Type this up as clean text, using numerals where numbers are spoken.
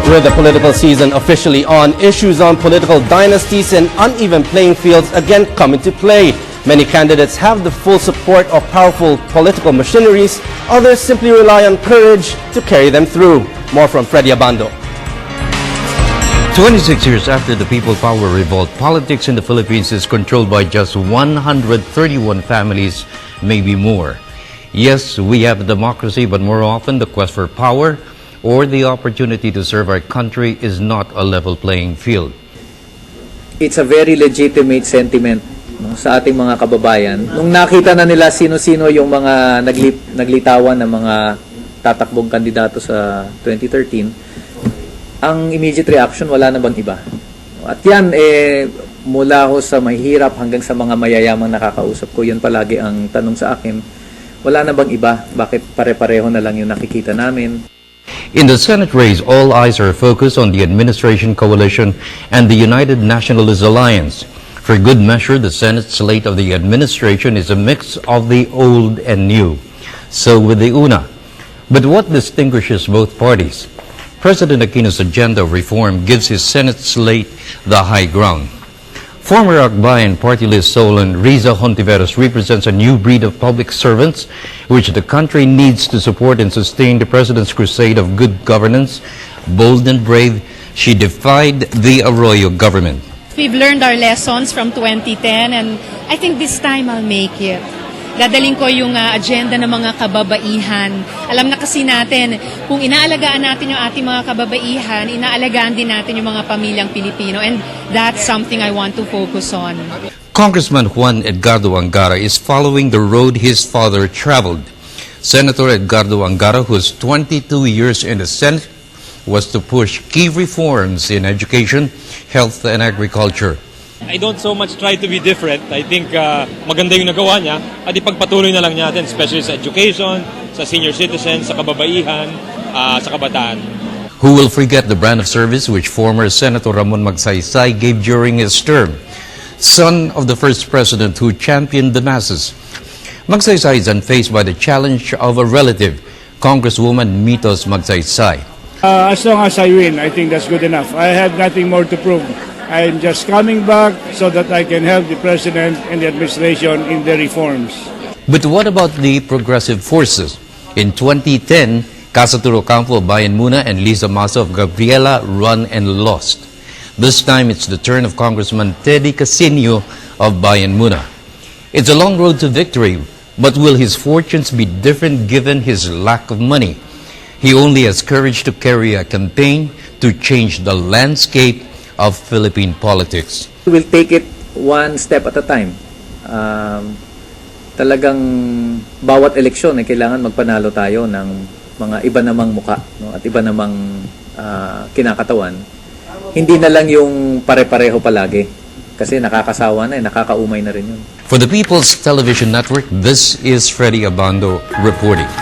With the political season officially on, issues on political dynasties and uneven playing fields again come into play. Many candidates have the full support of powerful political machineries. Others simply rely on courage to carry them through. More from Freddy Abando. 26 years after the People Power Revolt, politics in the Philippines is controlled by just 131 families, maybe more. Yes, we have a democracy, but more often the quest for power or the opportunity to serve our country is not a level playing field. It's a very legitimate sentiment, no, sa ating mga kababayan. Nung nakita na nila sino-sino yung mga naglitawan ng mga tatakbong kandidato sa 2013, ang immediate reaction, wala na bang iba? At yan, mula ho sa mahihirap hanggang sa mga mayayamang nakakausap ko, yun palagi ang tanong sa akin, wala na bang iba? Bakit pare-pareho na lang yung nakikita namin? In the Senate race, all eyes are focused on the administration coalition and the United Nationalist Alliance. For good measure, the Senate slate of the administration is a mix of the old and new. So with the UNA. But what distinguishes both parties? President Aquino's agenda of reform gives his Senate slate the high ground. Former Akbayan party list Solon Riza Hontiveros represents a new breed of public servants which the country needs to support and sustain the president's crusade of good governance. Bold and brave, she defied the Arroyo government. We've learned our lessons from 2010 and I think this time I'll make it. Dadaling ko yung agenda ng mga kababaihan. Alam na kasi natin, kung inaalagaan natin yung ating mga kababaihan, inaalagaan din natin yung mga pamilyang Pilipino. And that's something I want to focus on. Congressman Juan Edgardo Angara is following the road his father traveled. Senator Edgardo Angara, who's 22 years in the Senate, was to push key reforms in education, health, and agriculture. I don't so much try to be different. I think maganda yung nagawa niya at ipagpatuloy na lang natin, especially sa education, sa senior citizens, sa kababaihan, sa kabataan. Who will forget the brand of service which former Senator Ramon Magsaysay gave during his term? Son of the first president who championed the masses. Magsaysay is unfazed by the challenge of a relative, Congresswoman Mitos Magsaysay. As long as I win, I think that's good enough. I have nothing more to prove. I'm just coming back so that I can help the President and the administration in their reforms. But what about the progressive forces? In 2010, Casa Turo Campo of Bayan Muna and Liza Masa of Gabriela run and lost. This time, it's the turn of Congressman Teddy Casino of Bayan Muna. It's a long road to victory, but will his fortunes be different given his lack of money? He only has courage to carry a campaign to change the landscape of Philippine politics. We'll take it one step at a time. Talagang bawat eleksyon ay kailangan magpanalo tayo ng mga iba namang muka, no? At iba namang kinakatawan. Hindi na lang yung pare-pareho palagi kasi nakakasawa na, nakakaumay na rin yun. For the People's Television Network, this is Freddy Abando reporting.